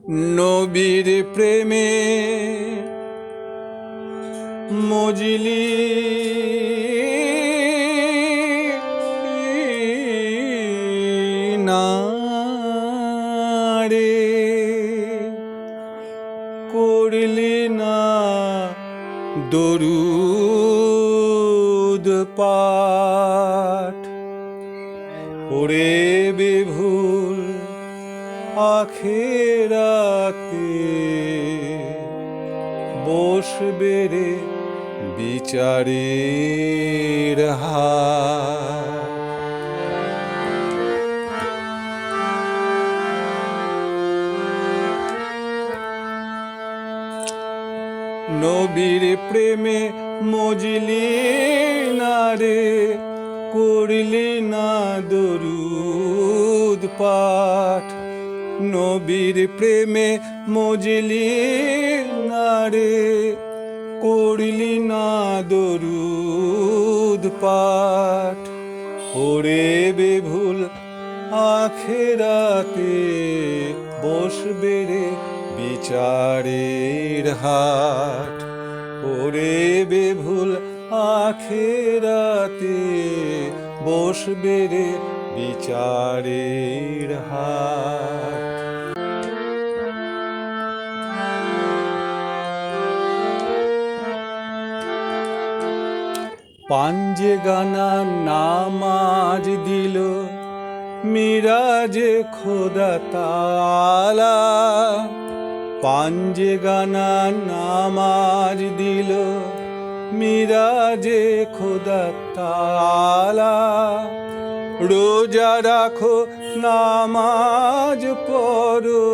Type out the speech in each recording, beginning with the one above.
নবীর প্রেমে মজলি না রে, করলি না দরুদ পাঠ। ওরে বেভুল আখেরাতে বসবে রে বিচারের হাট। নবীর প্রেমে মজলি না রে, করলি না দরুদ পাঠ। নবীর প্রেমে মজলি না রে, করলি না দরুদ পাঠ। ওরে বেভুল আখেরাতে বসবে রে বিচারের হাট। ওরে বেভুল আখেরাতে বসবে রে বিচারের হাট। পাঞ্জে গানা নামাজ দিল মিরাজে খোদা তাআলা। পাঞ্জে গানা নামাজ দিল মিরাজে খোদা তাআলা। রোজা রাখো নামাজ পড়ো,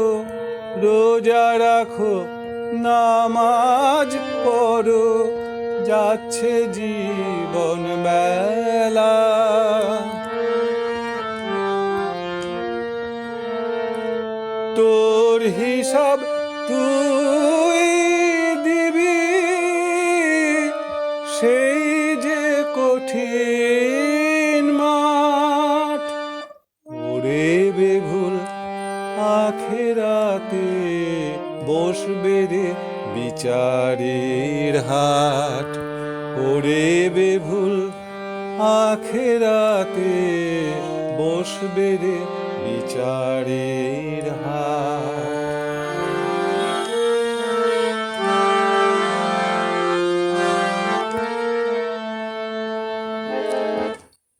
রোজা রাখো নামাজ পড়ো, যাচ্ছে জীবন বেলা। তোর হিসাব তুই দিবি, সেই যে কঠিন মাঠ। ওরে বেভুল আখেরাতে বসবে রে বিচারের হাট। ওরে বেভুল আখেরাতে বসবে রে বিচারের হাট।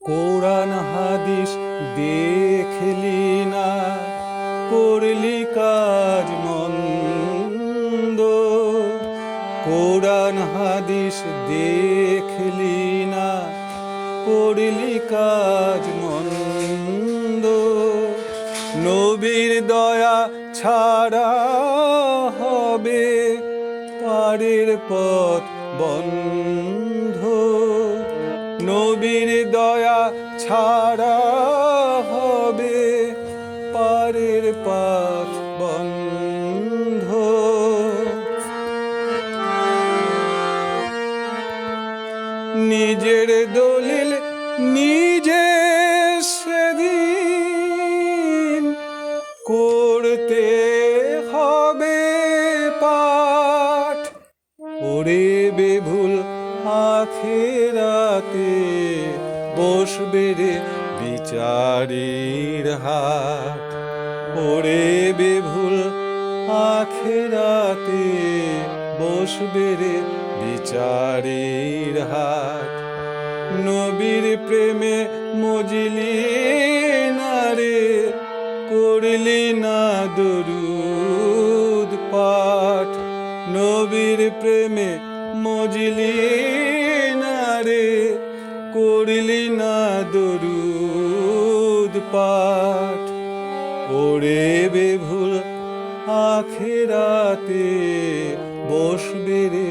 কোরআন হাদিস দেখলি না, করলি কাজ মন্দ। কোরআন হাদিস দেখলি না, করলি কাজ মন্দ। নবীর দয়া ছাড়া হবে পারের পথ বন্ধ। নবীর দয়া ছাড়া হবে পারের পথ বন্ধ। নিজের দলিল নিজে সেদিন করতে হবে পাঠ। ওরে বেভুল আখেরাতে বসবে রে বিচারের হাট। ওরে বেভুল আখেরাতে বসবে রে বিচারের হাট। নবীর প্রেমে মজলি না রে, করলি না দরুদ পাঠ। নবীর প্রেমে মজলি না রে, করলি না দরুদ পাঠ। ওরে বেভুল আখেরাতে বসবে রে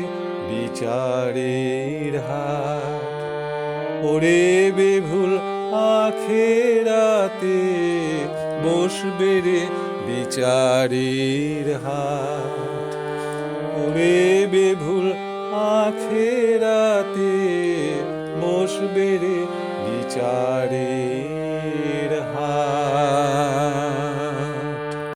বিচারের হাট। ওরে বেভুল আখেরাতে বসবে রে বিচারের হাট। ওরে বেভুল আখেরাতে বসবে রে বিচারের হাট।